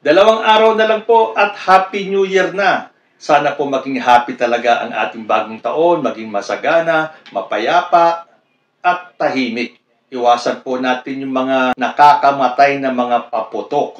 Dalawang araw na lang po at Happy New Year na. Sana po maging happy talaga ang ating bagong taon, maging masagana, mapayapa, at tahimik. Iwasan po natin yung mga nakakamatay na mga paputok.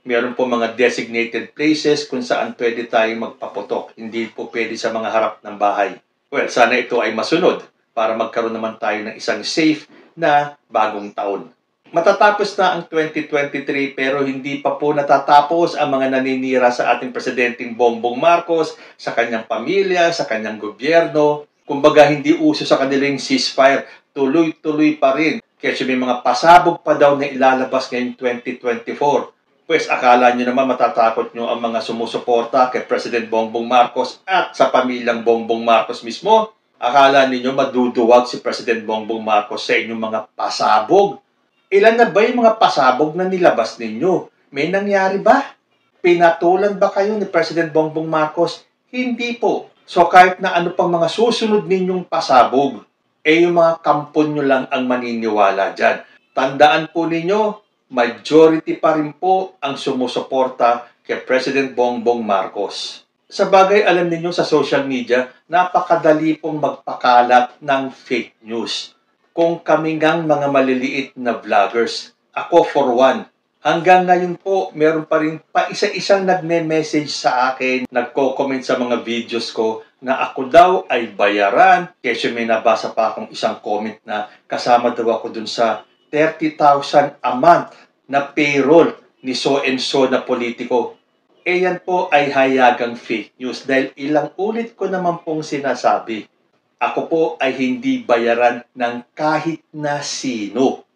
Meron po mga designated places kung saan pwede tayong magpaputok. Hindi po pwede sa mga harap ng bahay. Well, sana ito ay masunod para magkaroon naman tayo ng isang safe na bagong taon. Matatapos na ang 2023 pero hindi pa po natatapos ang mga naninira sa ating Presidenteng Bongbong Marcos, sa kanyang pamilya, sa kanyang gobyerno. Kumbaga hindi uso sa kanilang ceasefire, tuloy-tuloy pa rin. Kasi may mga pasabog pa daw na ilalabas ngayong 2024. Pues akala nyo naman matatakot nyo ang mga sumusuporta kay President Bongbong Marcos at sa pamilyang Bongbong Marcos mismo. Akala ninyo maduduwag si President Bongbong Marcos sa inyong mga pasabog. Ilan na ba yung mga pasabog na nilabas ninyo? May nangyari ba? Pinatulan ba kayo ni President Bongbong Marcos? Hindi po. So kahit na ano pang mga susunod ninyong pasabog, yung mga kampon nyo lang ang maniniwala dyan. Tandaan po ninyo, majority pa rin po ang sumusuporta kay President Bongbong Marcos. Sa bagay, alam niyo sa social media, napakadali pong magpakalat ng fake news. Kung kami ngang mga maliliit na vloggers, ako for one, hanggang ngayon po, meron pa rin isa-isang nagme-message sa akin, nagko-comment sa mga videos ko na ako daw ay bayaran. Kasi may nabasa pa akong isang comment na kasama daw ako dun sa 30,000 a month na payroll ni so-and-so na politiko. Yan po ay hayagang fake news dahil ilang ulit ko naman pong sinasabi. Ako po ay hindi bayaran ng kahit na sino.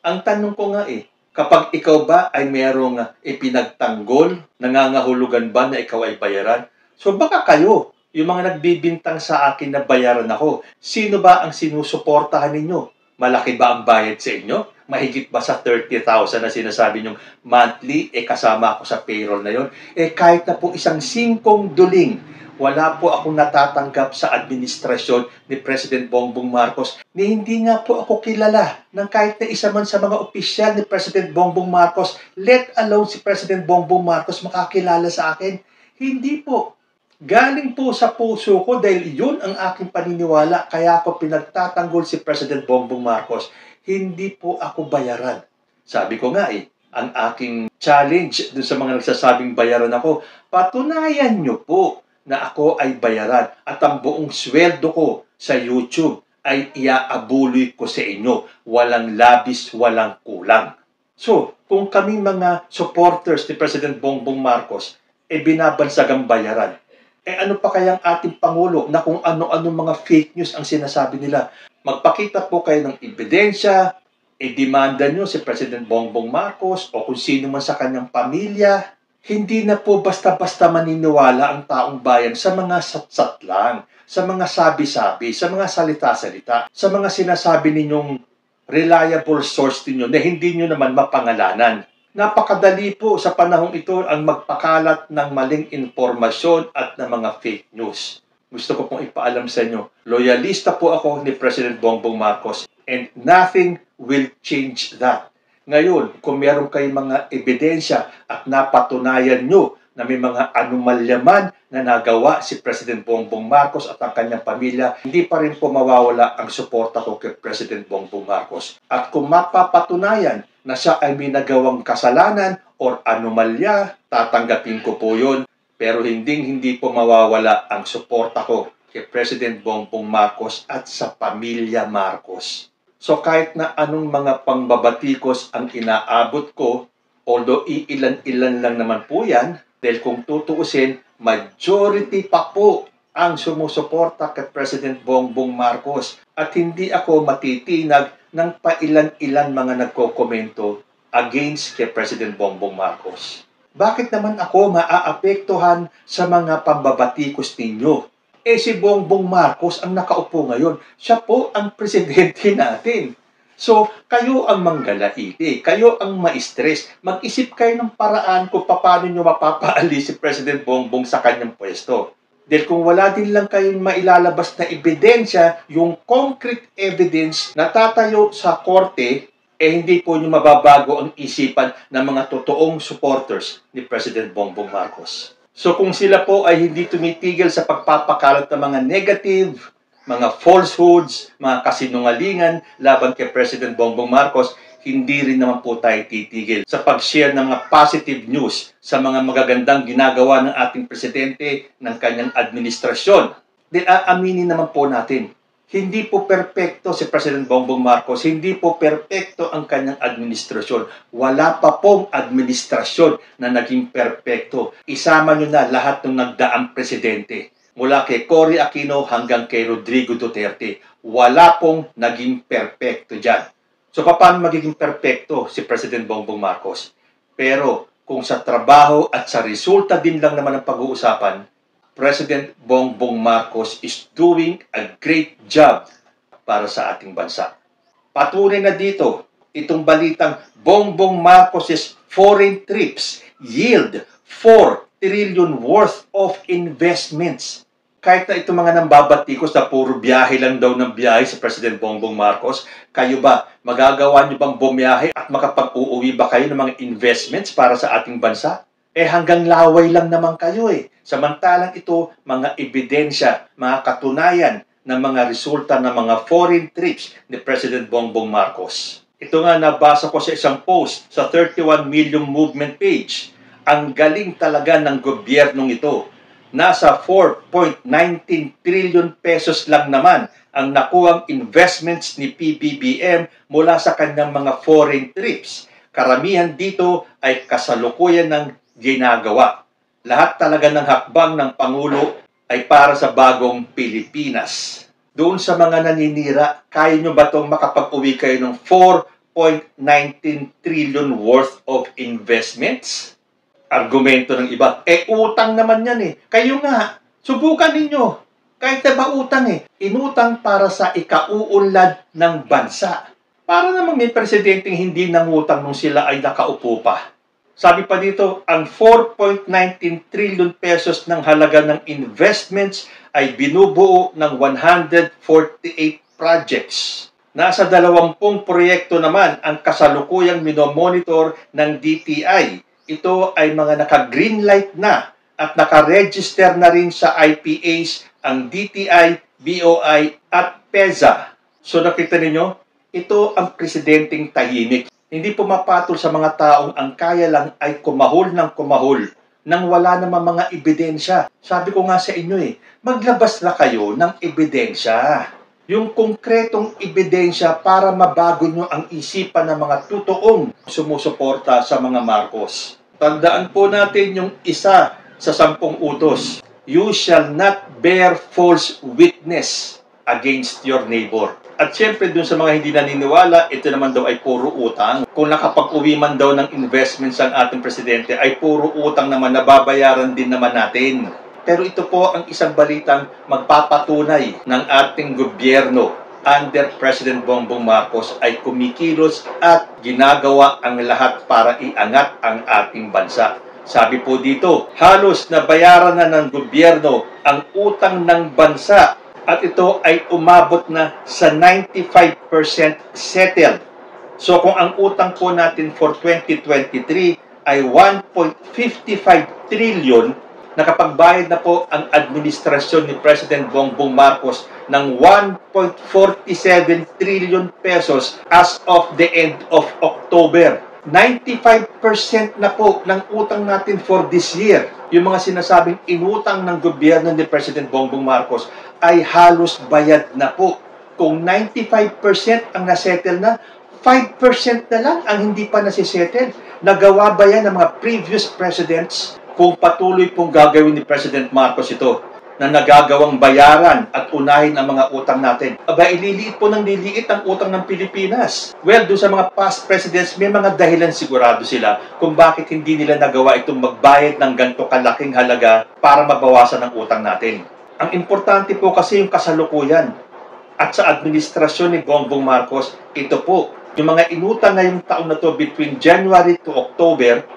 Ang tanong ko nga kapag ikaw ba ay merong ipinagtanggol, nangangahulugan ba na ikaw ay bayaran? So baka kayo, yung mga nagbibintang sa akin na bayaran ako, sino ba ang sinusuportahan ninyo? Malaki ba ang bayad sa inyo? Mahigit ba sa 30,000 na sinasabi nyong monthly, kasama ako sa payroll na yon? Kahit na po isang singkong duling, wala po akong natatanggap sa administrasyon ni President Bongbong Marcos ni hindi nga po ako kilala ng kahit na isa man sa mga opisyal ni President Bongbong Marcos, let alone si President Bongbong Marcos makakilala sa akin. Hindi po. Galing po sa puso ko dahil yun ang aking paniniwala kaya ako pinagtatanggol si President Bongbong Marcos. Hindi po ako bayaran. Sabi ko nga ang aking challenge dun sa mga nagsasabing bayaran ako, patunayan nyo po na ako ay bayaran at ang buong sweldo ko sa YouTube ay iaabuloy ko sa inyo. Walang labis, walang kulang. So, kung kaming mga supporters ni President Bongbong Marcos binabansagang bayaran, ano pa kayang ating Pangulo na kung ano-ano mga fake news ang sinasabi nila? Magpakita po kayo ng ebidensya, demanda nyo si President Bongbong Marcos o kung sino man sa kanyang pamilya. Hindi na po basta-basta maniniwala ang taong bayan sa mga satsat lang, sa mga sabi-sabi, sa mga salita-salita, sa mga sinasabi ninyong reliable source ninyo na hindi nyo naman mapangalanan. Napakadali po sa panahong ito ang magpakalat ng maling informasyon at ng mga fake news. Gusto ko pong ipaalam sa inyo, loyalista po ako ni President Bongbong Marcos and nothing will change that. Ngayon, kung meron kayong mga ebidensya at napatunayan nyo na may mga anomalyaman na nagawa si President Bongbong Marcos at ang kanyang pamilya, hindi pa rin po mawawala ang suporta ko kay President Bongbong Marcos. At kung mapapatunayan na siya ay may nagawang kasalanan or anomalya, tatanggapin ko po yun. Pero hindi po mawawala ang suporta ko kay President Bongbong Marcos at sa pamilya Marcos. So kahit na anong mga pangbabatikos ang inaabot ko, although iilan-ilan lang naman po yan, dahil kung tutuusin, majority pa po ang sumusuporta kay President Bongbong Marcos. At hindi ako matitinag ng pailan-ilan mga nagkokomento against kay President Bongbong Marcos. Bakit naman ako maaapektuhan sa mga pambabatikos ninyo? Si Bongbong Marcos ang nakaupo ngayon. Siya po ang presidente natin. So, kayo ang manggalaiti, kayo ang ma-stress. Mag-isip kayo ng paraan kung paano nyo mapapaalis si President Bongbong sa kanyang pwesto. Dahil kung wala din lang kayong mailalabas na ebidensya, yung concrete evidence na tatayo sa korte, hindi po nyo mababago ang isipan ng mga totoong supporters ni President Bongbong Marcos. So kung sila po ay hindi tumitigil sa pagpapakalat ng mga negative, mga falsehoods, mga kasinungalingan laban kay President Bongbong Marcos, hindi rin naman po tayo titigil sa pag-share ng mga positive news sa mga magagandang ginagawa ng ating presidente ng kanyang administrasyon. Dahil aaminin naman po natin, hindi po perpekto si President Bongbong Marcos, hindi po perpekto ang kanyang administrasyon. Wala pa pong administrasyon na naging perpekto. Isama nyo na lahat ng nagdaang presidente. Mula kay Cory Aquino hanggang kay Rodrigo Duterte. Wala pong naging perpekto dyan. So paano magiging perpekto si President Bongbong Marcos? Pero kung sa trabaho at sa resulta din lang naman ang pag-uusapan, President Bongbong Marcos is doing a great job para sa ating bansa. Patunay na dito, itong balitang Bongbong Marcos's foreign trips yield 4 trillion worth of investments. Kahit na itong mga nambabatikos na puro biyahe lang daw ng biyahe sa President Bongbong Marcos, kayo ba, magagawa niyo bang bumiyahe at makapag-uuwi ba kayo ng mga investments para sa ating bansa? Hanggang laway lang naman kayo Samantalang ito, mga ebidensya, mga katunayan ng mga resulta ng mga foreign trips ni President Bongbong Marcos. Ito nga nabasa ko sa isang post sa 31 Million Movement page. Ang galing talaga ng gobyernong ito. Nasa 4.19 trillion pesos lang naman ang nakuhang investments ni PBBM mula sa kanyang mga foreign trips. Karamihan dito ay kasalukuyan ng ginagawa. Lahat talaga ng hakbang ng Pangulo ay para sa bagong Pilipinas. Doon sa mga naninira, kaya nyo ba itong makapag-uwi kayo ng 4.19 trillion worth of investments? Argumento ng iba, utang naman yan Kayo nga, subukan ninyo. Kahit na ba utang inutang para sa ikauunlad ng bansa. Para naman may presidenteng hindi nangutang nung sila ay nakaupo pa. Sabi pa dito, ang 4.19 trillion pesos ng halaga ng investments ay binubuo ng 148 projects. Nasa 20 proyekto naman ang kasalukuyang minomonitor ng DTI. Ito ay mga naka-green light na at naka-register na rin sa IPAs ang DTI, BOI at PEZA. So nakita ninyo, ito ang presidenteng tahimik. Hindi pumapatol sa mga taong ang kaya lang ay kumahol ng kumahol nang wala namang mga ebidensya. Sabi ko nga sa inyo maglabas na kayo ng ebidensya. Yung konkretong ebidensya para mabago nyo ang isipan ng mga totoong sumusuporta sa mga Marcos. Tandaan po natin yung isa sa 10 utos. You shall not bear false witness against your neighbor. At syempre dun sa mga hindi naniniwala, ito naman daw ay puro utang. Kung nakapag-uwi man daw ng investments ang ating presidente, ay puro utang naman, nababayaran din naman natin. Pero ito po ang isang balitang magpapatunay ng ating gobyerno under President Bongbong Marcos ay kumikilos at ginagawa ang lahat para iangat ang ating bansa. Sabi po dito, halos nabayaran na ng gobyerno ang utang ng bansa. At ito ay umabot na sa 95% settled. So kung ang utang po natin for 2023 ay 1.55 trillion, nakapagbayad na po ang administrasyon ni President Bongbong Marcos ng 1.47 trillion pesos as of the end of October. 95% na po ng utang natin for this year. Yung mga sinasabing inutang ng gobyerno ni President Bongbong Marcos ay halos bayad na po. Kung 95% ang nasettle na, 5% na lang ang hindi pa nasisettle. Nagawa ba yan ng mga previous presidents? Kung patuloy pong gagawin ni President Marcos ito, na nagagawang bayaran at unahin ang mga utang natin. Aba, ililiit po ng liliit ang utang ng Pilipinas. Well, doon sa mga past presidents, may mga dahilan sigurado sila kung bakit hindi nila nagawa itong magbayad ng ganito kalaking halaga para mabawasan ang utang natin. Ang importante po kasi yung kasalukuyan. At sa administrasyon ni Bongbong Marcos, ito po, yung mga inutang ngayong taon na to between January to October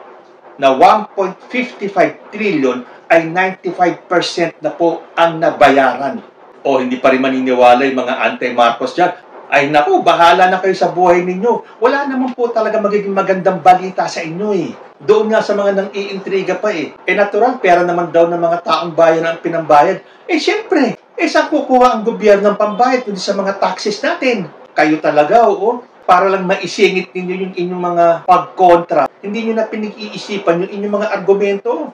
na 1.55 trillion ay 95% na po ang nabayaran. O hindi pa rin maniniwala yung mga anti-Marcos dyan. Ay naku, bahala na kayo sa buhay ninyo. Wala naman po talaga magiging magandang balita sa inyo eh. Doon nga sa mga nang-iintriga pa eh. Natural, pera naman daw ng mga taong bayan ang pinambayad. Siyempre, saan kukuha ang gobyerno ng pambayad kundi sa mga taxes natin? Kayo talaga, oo. Para lang maisingit ninyo yung inyong mga pagkontra. Hindi nyo na pinag-iisipan yung inyong mga argumento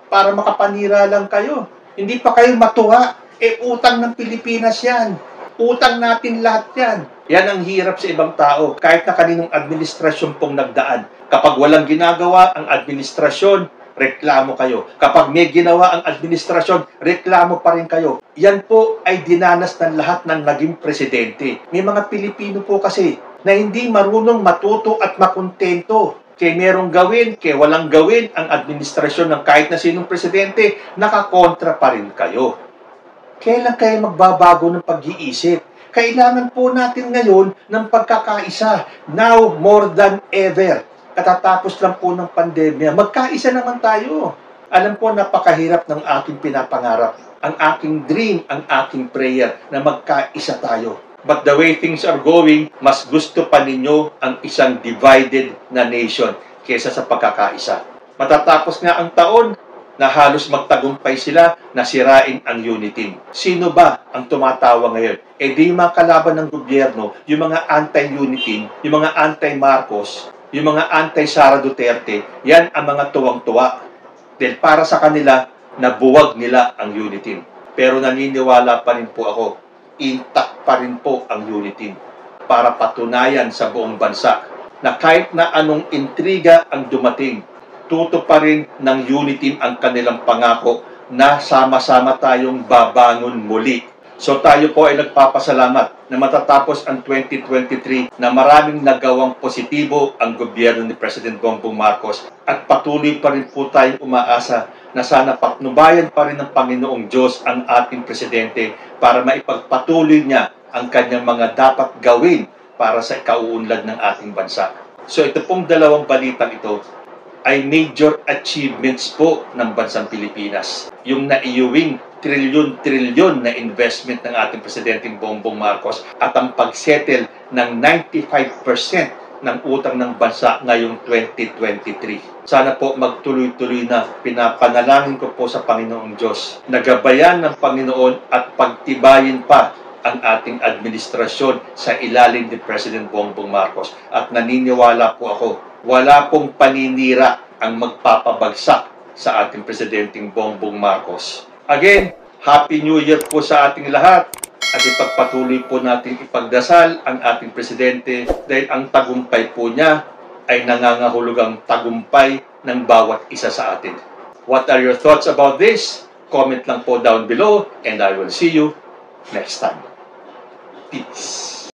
para makapanira lang kayo. Hindi pa kayo matuwa. Utang ng Pilipinas yan. Utang natin lahat yan. Yan ang hirap sa ibang tao. Kahit na kaninong administrasyon pong nagdaan. Kapag walang ginagawa ang administrasyon, reklamo kayo. Kapag may ginawa ang administrasyon, reklamo pa rin kayo. Yan po ay dinanas ng lahat ng naging presidente. May mga Pilipino po kasi na hindi marunong matuto at makontento. Kaya merong gawin, kaya walang gawin ang administrasyon ng kahit na sinong presidente, nakakontra pa rin kayo. Kailan kayo magbabago ng pag-iisip? Kailangan po natin ngayon ng pagkakaisa. Now more than ever. Katatapos lang po ng pandemya, magkaisa naman tayo. Alam po, napakahirap ng aking pinapangarap. Ang aking dream, ang aking prayer na magkaisa tayo. But the way things are going, mas gusto pa ninyo ang isang divided na nation kesa sa pagkakaisa. Matatapos nga ang taon, na halos magtagumpay sila na sirain ang unity. Sino ba ang tumatawa ngayon? Di yung mga kalaban ng gobyerno, yung mga anti-unity, yung mga anti-Marcos, yung mga anti-Sara Duterte, yan ang mga tuwang-tuwa. Dahil para sa kanila, nabuwag nila ang unity. Pero naniniwala pa rin po ako, intact pa rin po ang unity. Para patunayan sa buong bansa na kahit na anong intriga ang dumating, tuto pa rin ng unity ang kanilang pangako na sama-sama tayong babangon muli. So tayo po ay nagpapasalamat na matatapos ang 2023 na maraming nagawang positibo ang gobyerno ni President Bongbong Marcos at patuloy pa rin po tayong umaasa na sana patnubayan pa rin ng Panginoong Diyos ang ating presidente para maipagpatuloy niya ang kanyang mga dapat gawin para sa ikauunlad ng ating bansa. So ito pong dalawang balitang ito ay major achievements po ng bansang Pilipinas. Yung naiuwing trilyon-trilyon na investment ng ating Presidenteng Bongbong Marcos at ang pagsettle ng 95% ng utang ng bansa ngayong 2023. Sana po magtuloy-tuloy na. Pinapanalangin ko po sa Panginoong Diyos na gabayan ng Panginoon at pagtibayin pa ang ating administrasyon sa ilalim ni President Bongbong Marcos. At naniniwala po ako, wala pong paninira ang magpapabagsak sa ating Presidenteng Bongbong Marcos. Again, Happy New Year po sa ating lahat at ipagpatuloy po natin ipagdasal ang ating Presidente dahil ang tagumpay po niya ay nangangahulugang tagumpay ng bawat isa sa atin. What are your thoughts about this? Comment lang po down below and I will see you next time. Peace.